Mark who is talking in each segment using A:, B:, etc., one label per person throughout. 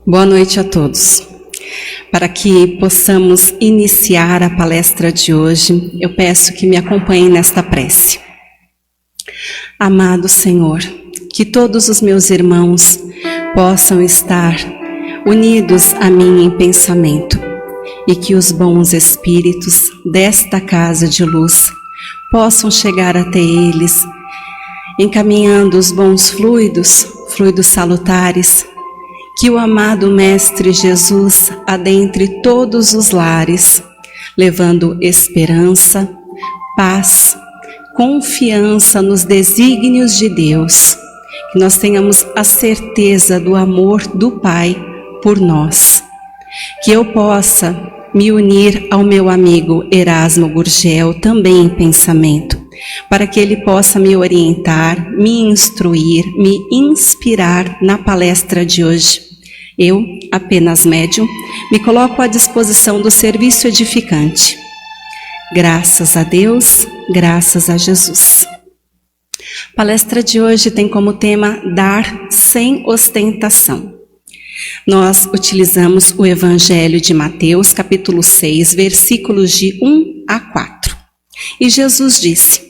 A: Boa noite a todos. Para que possamos iniciar a palestra de hoje, eu peço que me acompanhem nesta prece. Amado Senhor, que todos os meus irmãos possam estar unidos a mim em pensamento e que os bons espíritos desta casa de luz possam chegar até eles, encaminhando os bons fluidos salutares, que o amado Mestre Jesus adentre todos os lares, levando esperança, paz, confiança nos desígnios de Deus, que nós tenhamos a certeza do amor do Pai por nós, que eu possa me unir ao meu amigo Erasmo Gurgel também em pensamento, para que ele possa me orientar, me instruir, me inspirar na palestra de hoje. Eu, apenas médium, me coloco à disposição do serviço edificante. Graças a Deus, graças a Jesus. A palestra de hoje tem como tema Dar sem ostentação. Nós utilizamos o Evangelho de Mateus, capítulo 6, versículos de 1 a 4. E Jesus disse: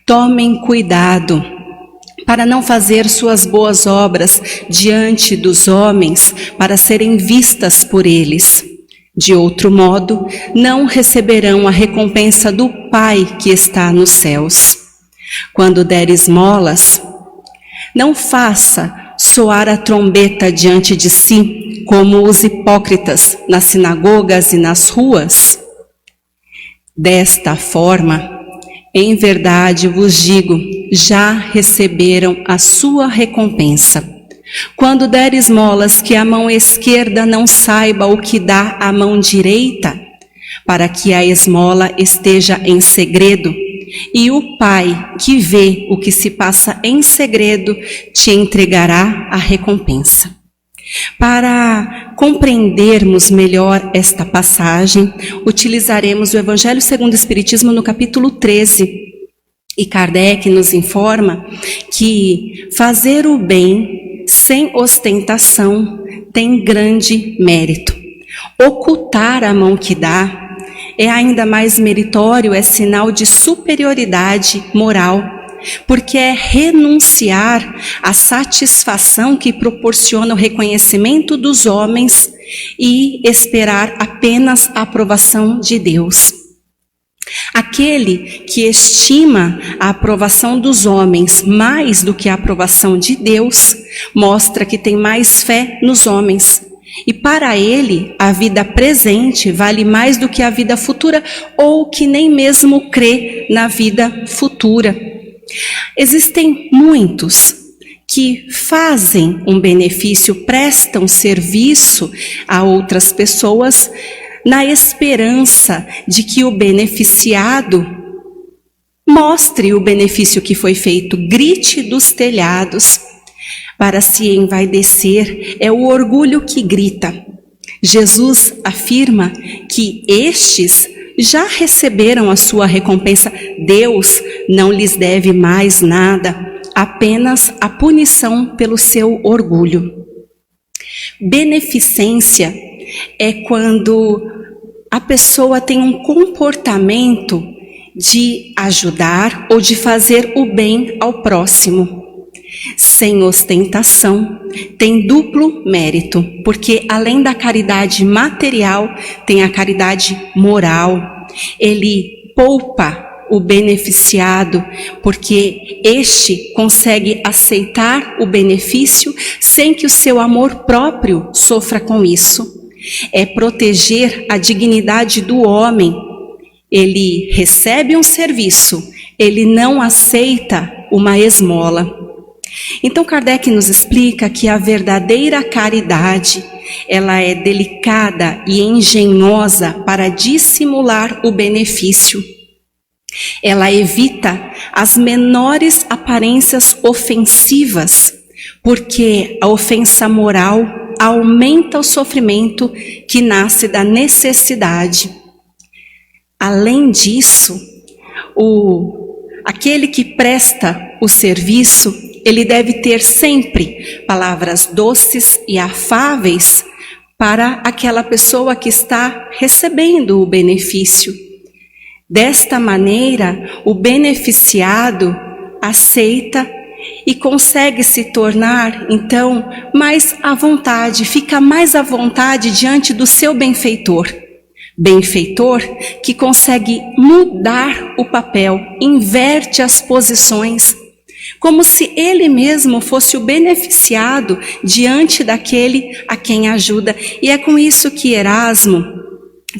A: tomem cuidado para não fazer suas boas obras diante dos homens, para serem vistas por eles. De outro modo, não receberão a recompensa do Pai que está nos céus. Quando der esmolas, não faça soar a trombeta diante de si, como os hipócritas nas sinagogas e nas ruas. Desta forma, em verdade vos digo, já receberam a sua recompensa. Quando der esmolas, que a mão esquerda não saiba o que dá a mão direita, para que a esmola esteja em segredo, e o Pai, que vê o que se passa em segredo, te entregará a recompensa. Para compreendermos melhor esta passagem, utilizaremos o Evangelho segundo o Espiritismo no capítulo 13. E Kardec nos informa que fazer o bem sem ostentação tem grande mérito. Ocultar a mão que dá é ainda mais meritório, é sinal de superioridade moral, porque é renunciar à satisfação que proporciona o reconhecimento dos homens e esperar apenas a aprovação de Deus. Aquele que estima a aprovação dos homens mais do que a aprovação de Deus, mostra que tem mais fé nos homens. E para ele, a vida presente vale mais do que a vida futura, ou que nem mesmo crê na vida futura. Existem muitos que fazem um benefício, prestam serviço a outras pessoas, na esperança de que o beneficiado mostre o benefício que foi feito, grite dos telhados. Para se envaidecer, é o orgulho que grita. Jesus afirma que estes já receberam a sua recompensa. Deus não lhes deve mais nada, apenas a punição pelo seu orgulho. Beneficência é quando a pessoa tem um comportamento de ajudar ou de fazer o bem ao próximo. Sem ostentação, tem duplo mérito, porque além da caridade material, tem a caridade moral. Ele poupa o beneficiado, porque este consegue aceitar o benefício sem que o seu amor próprio sofra com isso. É proteger a dignidade do homem. Ele recebe um serviço, ele não aceita uma esmola. Então Kardec nos explica que a verdadeira caridade, ela é delicada e engenhosa para dissimular o benefício. Ela evita as menores aparências ofensivas, porque a ofensa moral aumenta o sofrimento que nasce da necessidade. Além disso, aquele que presta o serviço, ele deve ter sempre palavras doces e afáveis para aquela pessoa que está recebendo o benefício. Desta maneira, o beneficiado aceita e consegue se tornar, então, mais à vontade, fica mais à vontade diante do seu benfeitor. Benfeitor que consegue mudar o papel, inverte as posições, como se ele mesmo fosse o beneficiado diante daquele a quem ajuda. E é com isso que Erasmo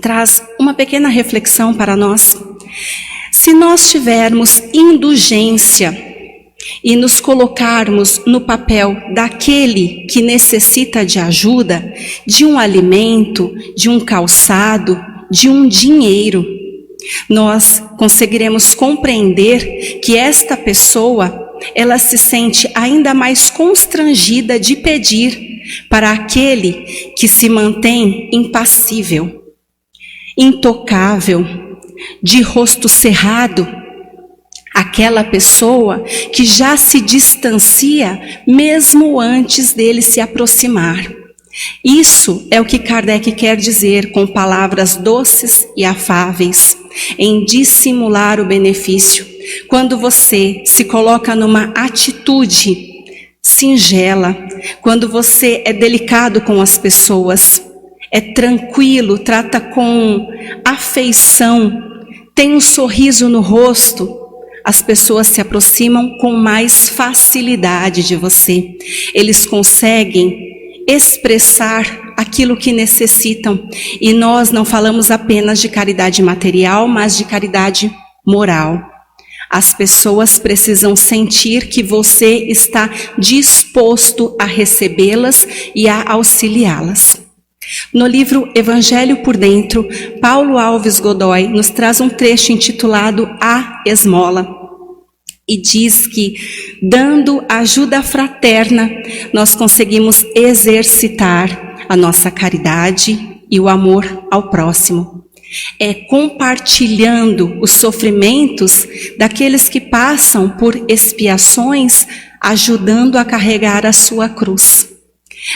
A: traz uma pequena reflexão para nós. Se nós tivermos indulgência e nos colocarmos no papel daquele que necessita de ajuda, de um alimento, de um calçado, de um dinheiro, nós conseguiremos compreender que esta pessoa, ela se sente ainda mais constrangida de pedir para aquele que se mantém impassível, intocável, de rosto cerrado, aquela pessoa que já se distancia mesmo antes dele se aproximar. Isso é o que Kardec quer dizer com palavras doces e afáveis, em dissimular o benefício. Quando você se coloca numa atitude singela, quando você é delicado com as pessoas, é tranquilo, trata com afeição, tem um sorriso no rosto, as pessoas se aproximam com mais facilidade de você. Eles conseguem expressar aquilo que necessitam. E nós não falamos apenas de caridade material, mas de caridade moral. As pessoas precisam sentir que você está disposto a recebê-las e a auxiliá-las. No livro Evangelho por Dentro, Paulo Alves Godoy nos traz um trecho intitulado A Esmola. E diz que, dando ajuda fraterna, nós conseguimos exercitar a nossa caridade e o amor ao próximo. É compartilhando os sofrimentos daqueles que passam por expiações, ajudando a carregar a sua cruz.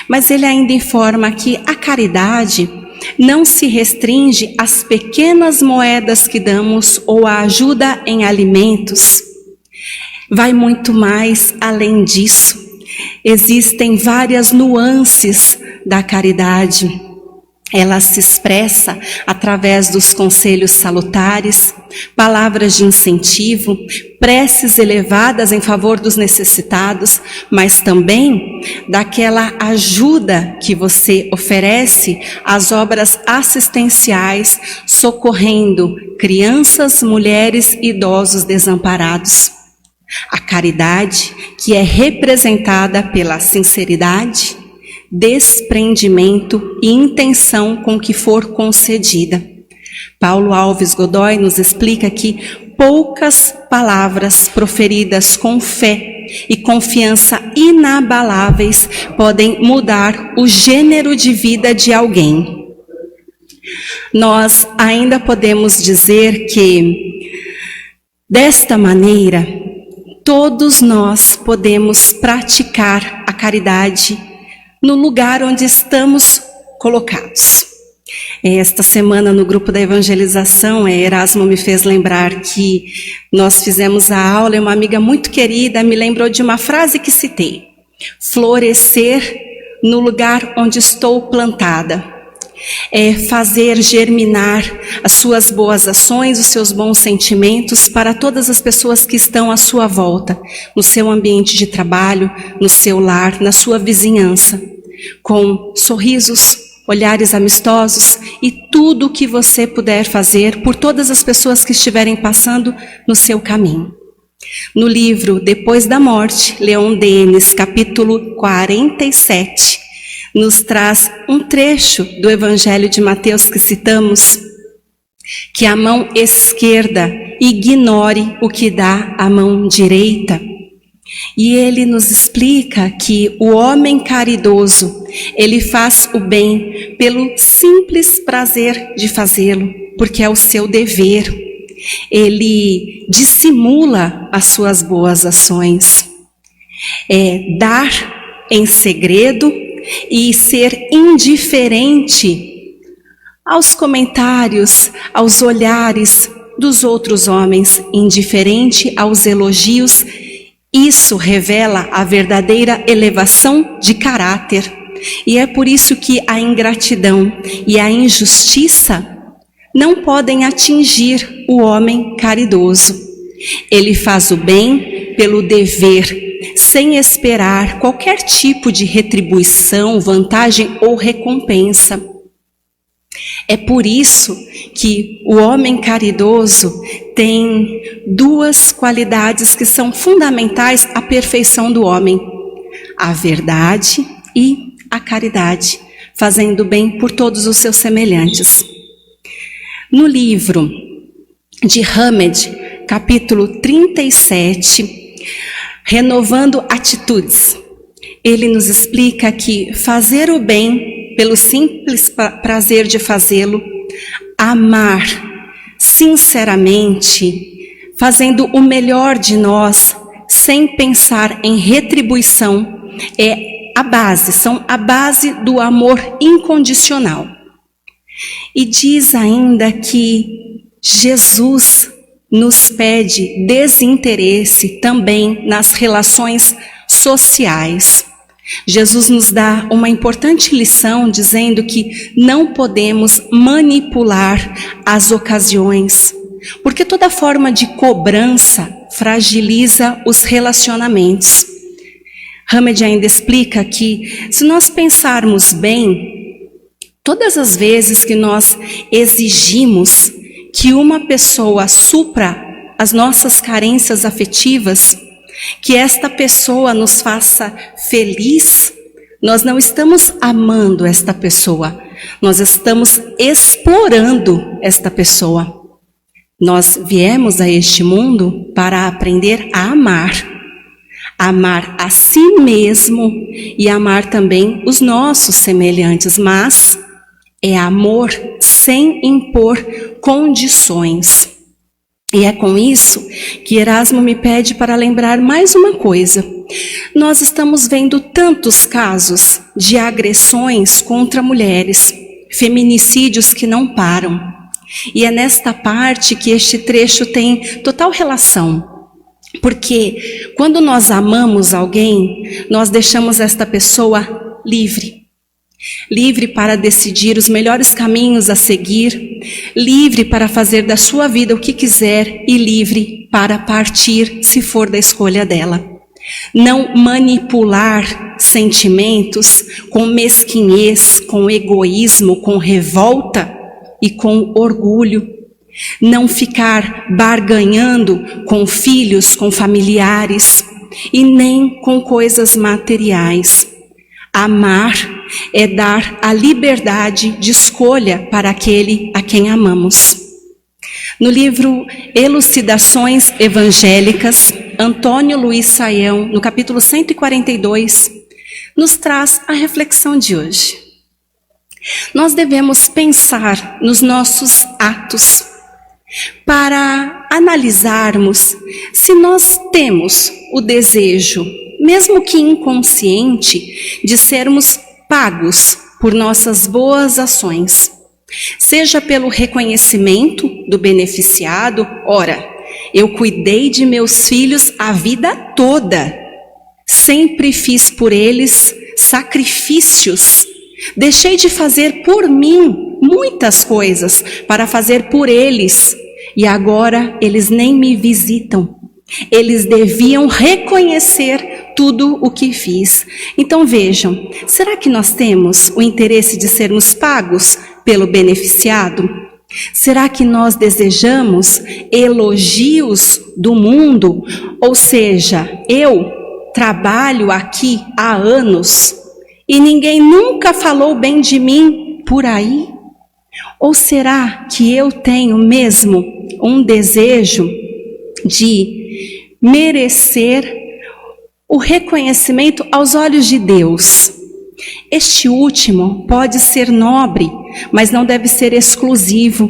A: Mas ele ainda informa que a caridade não se restringe às pequenas moedas que damos ou à ajuda em alimentos. Vai muito mais além disso. Existem várias nuances da caridade. Ela se expressa através dos conselhos salutares, palavras de incentivo, preces elevadas em favor dos necessitados, mas também daquela ajuda que você oferece às obras assistenciais, socorrendo crianças, mulheres e idosos desamparados. A caridade, que é representada pela sinceridade, desprendimento e intenção com que for concedida. Paulo Alves Godoy nos explica que poucas palavras proferidas com fé e confiança inabaláveis podem mudar o gênero de vida de alguém. Nós ainda podemos dizer que, desta maneira, todos nós podemos praticar a caridade no lugar onde estamos colocados. Esta semana, no grupo da evangelização, Erasmo me fez lembrar que nós fizemos a aula e uma amiga muito querida me lembrou de uma frase que citei: florescer no lugar onde estou plantada. É fazer germinar as suas boas ações, os seus bons sentimentos para todas as pessoas que estão à sua volta, no seu ambiente de trabalho, no seu lar, na sua vizinhança, com sorrisos, olhares amistosos e tudo o que você puder fazer por todas as pessoas que estiverem passando no seu caminho. No livro Depois da Morte, Leon Denis, capítulo 47, nos traz um trecho do Evangelho de Mateus que citamos, que a mão esquerda ignore o que dá a mão direita. E ele nos explica que o homem caridoso, ele faz o bem pelo simples prazer de fazê-lo, porque é o seu dever. Ele dissimula as suas boas ações. É dar em segredo e ser indiferente aos comentários, aos olhares dos outros homens, indiferente aos elogios. Isso revela a verdadeira elevação de caráter. E é por isso que a ingratidão e a injustiça não podem atingir o homem caridoso. Ele faz o bem pelo dever, sem esperar qualquer tipo de retribuição, vantagem ou recompensa. É por isso que o homem caridoso tem duas qualidades que são fundamentais à perfeição do homem: a verdade e a caridade, fazendo bem por todos os seus semelhantes. No livro de Hamed, capítulo 37, Renovando Atitudes, ele nos explica que fazer o bem pelo simples prazer de fazê-lo, amar sinceramente, fazendo o melhor de nós, sem pensar em retribuição, são a base do amor incondicional. E diz ainda que Jesus nos pede desinteresse também nas relações sociais. Jesus nos dá uma importante lição dizendo que não podemos manipular as ocasiões, porque toda forma de cobrança fragiliza os relacionamentos. Hamed ainda explica que, se nós pensarmos bem, todas as vezes que nós exigimos que uma pessoa supra as nossas carências afetivas, que esta pessoa nos faça feliz, nós não estamos amando esta pessoa, nós estamos explorando esta pessoa. Nós viemos a este mundo para aprender a amar a si mesmo e amar também os nossos semelhantes, mas é amor sem impor condições. E é com isso que Erasmo me pede para lembrar mais uma coisa. Nós estamos vendo tantos casos de agressões contra mulheres, feminicídios que não param. E é nesta parte que este trecho tem total relação. Porque quando nós amamos alguém, nós deixamos esta pessoa livre. Livre para decidir os melhores caminhos a seguir, livre para fazer da sua vida o que quiser e livre para partir se for da escolha dela. Não manipular sentimentos com mesquinhez, com egoísmo, com revolta e com orgulho. Não ficar barganhando com filhos, com familiares e nem com coisas materiais. Amar é dar a liberdade de escolha para aquele a quem amamos. No livro Elucidações Evangélicas, Antônio Luiz Saião, no capítulo 142, nos traz a reflexão de hoje. Nós devemos pensar nos nossos atos para analisarmos se nós temos o desejo, mesmo que inconsciente, de sermos pagos por nossas boas ações. Seja pelo reconhecimento do beneficiado, ora, eu cuidei de meus filhos a vida toda, sempre fiz por eles sacrifícios, deixei de fazer por mim muitas coisas para fazer por eles, e agora eles nem me visitam. Eles deviam reconhecer tudo o que fiz. Então vejam, será que nós temos o interesse de sermos pagos pelo beneficiado? Será que nós desejamos elogios do mundo? Ou seja, eu trabalho aqui há anos e ninguém nunca falou bem de mim por aí? Ou será que eu tenho mesmo um desejo de merecer o reconhecimento aos olhos de Deus? Este último pode ser nobre, mas não deve ser exclusivo,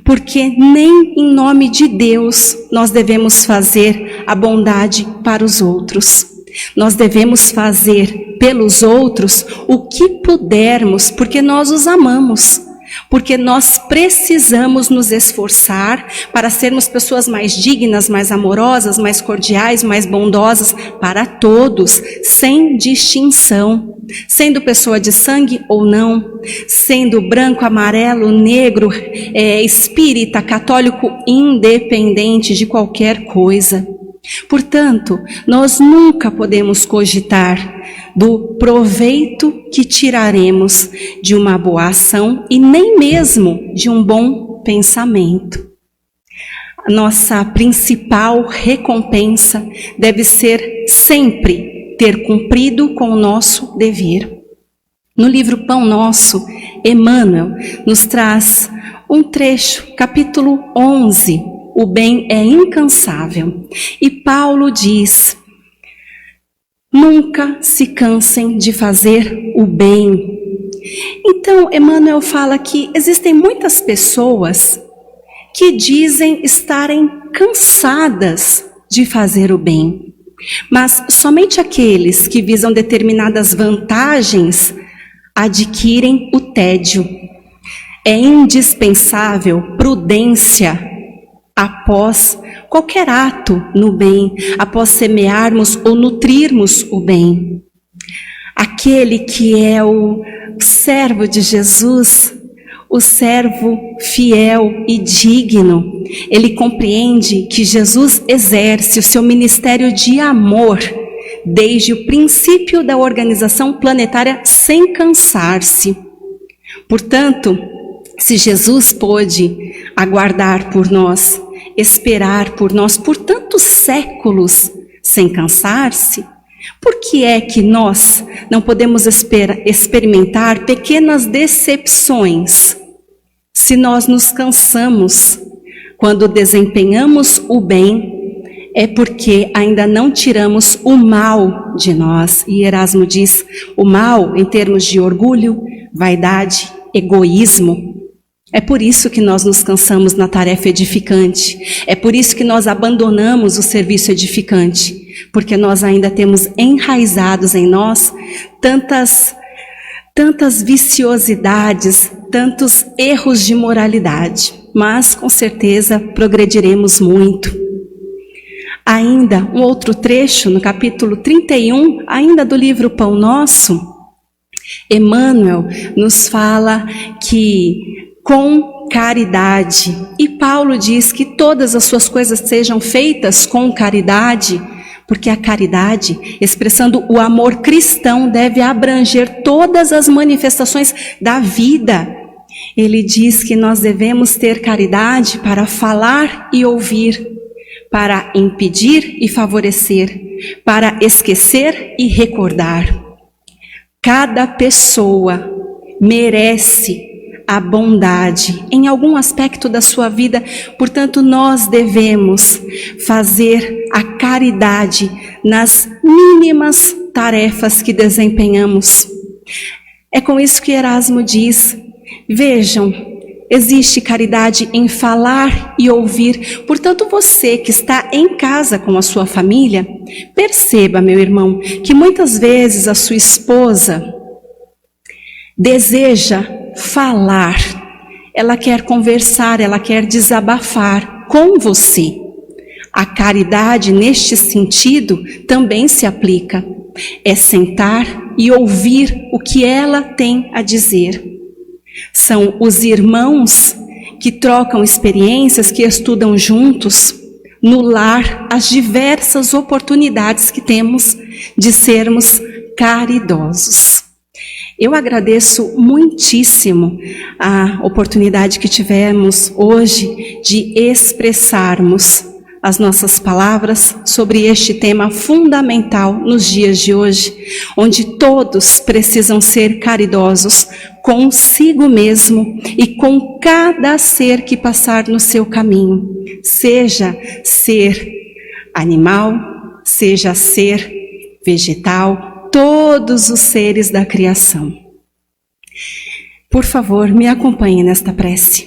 A: porque nem em nome de Deus nós devemos fazer a bondade para os outros. Nós devemos fazer pelos outros o que pudermos, porque nós os amamos. Porque nós precisamos nos esforçar para sermos pessoas mais dignas, mais amorosas, mais cordiais, mais bondosas para todos, sem distinção. Sendo pessoa de sangue ou não, sendo branco, amarelo, negro, espírita, católico, independente de qualquer coisa. Portanto, nós nunca podemos cogitar do proveito que tiraremos de uma boa ação e nem mesmo de um bom pensamento. A nossa principal recompensa deve ser sempre ter cumprido com o nosso dever. No livro Pão Nosso, Emmanuel nos traz um trecho, capítulo 11, o bem é incansável. E Paulo diz: nunca se cansem de fazer o bem. Então, Emmanuel fala que existem muitas pessoas que dizem estarem cansadas de fazer o bem. Mas somente aqueles que visam determinadas vantagens adquirem o tédio. É indispensável prudência após qualquer ato no bem, após semearmos ou nutrirmos o bem. Aquele que é o servo de Jesus, o servo fiel e digno, ele compreende que Jesus exerce o seu ministério de amor desde o princípio da organização planetária sem cansar-se. Portanto, se Jesus pôde aguardar por nós, esperar por nós por tantos séculos sem cansar-se, por que é que nós não podemos experimentar pequenas decepções se nós nos cansamos quando desempenhamos o bem? É porque ainda não tiramos o mal de nós. E Erasmo diz, o mal em termos de orgulho, vaidade, egoísmo. É por isso que nós nos cansamos na tarefa edificante. É por isso que nós abandonamos o serviço edificante. Porque nós ainda temos enraizados em nós tantas viciosidades, tantos erros de moralidade. Mas, com certeza, progrediremos muito. Ainda um outro trecho, no capítulo 31, ainda do livro Pão Nosso, Emmanuel nos fala que com caridade, e Paulo diz que todas as suas coisas sejam feitas com caridade, porque a caridade, expressando o amor cristão, deve abranger todas as manifestações da vida. Ele diz que nós devemos ter caridade para falar e ouvir, para impedir e favorecer, para esquecer e recordar. Cada pessoa merece a bondade em algum aspecto da sua vida, portanto nós devemos fazer a caridade nas mínimas tarefas que desempenhamos. É com isso que Erasmo diz, vejam, existe caridade em falar e ouvir. Portanto, você que está em casa com a sua família, perceba, meu irmão, que muitas vezes a sua esposa deseja falar, ela quer conversar, ela quer desabafar com você. A caridade, neste sentido, também se aplica. É sentar e ouvir o que ela tem a dizer. São os irmãos que trocam experiências, que estudam juntos, no lar, as diversas oportunidades que temos de sermos caridosos. Eu agradeço muitíssimo a oportunidade que tivemos hoje de expressarmos as nossas palavras sobre este tema fundamental nos dias de hoje, onde todos precisam ser caridosos consigo mesmo e com cada ser que passar no seu caminho, seja ser animal, seja ser vegetal, todos os seres da criação. Por favor, me acompanhe nesta prece.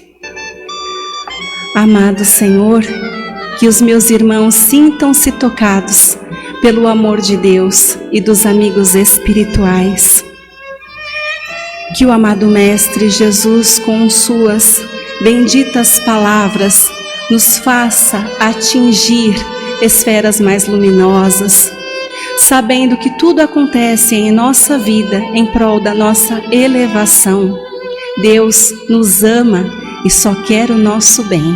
A: Amado Senhor, que os meus irmãos sintam-se tocados pelo amor de Deus e dos amigos espirituais. Que o amado Mestre Jesus, com suas benditas palavras, nos faça atingir esferas mais luminosas, sabendo que tudo acontece em nossa vida em prol da nossa elevação. Deus nos ama e só quer o nosso bem.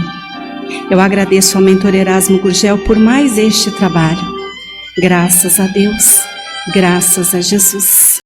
A: Eu agradeço ao mentor Erasmo Gurgel por mais este trabalho. Graças a Deus, graças a Jesus.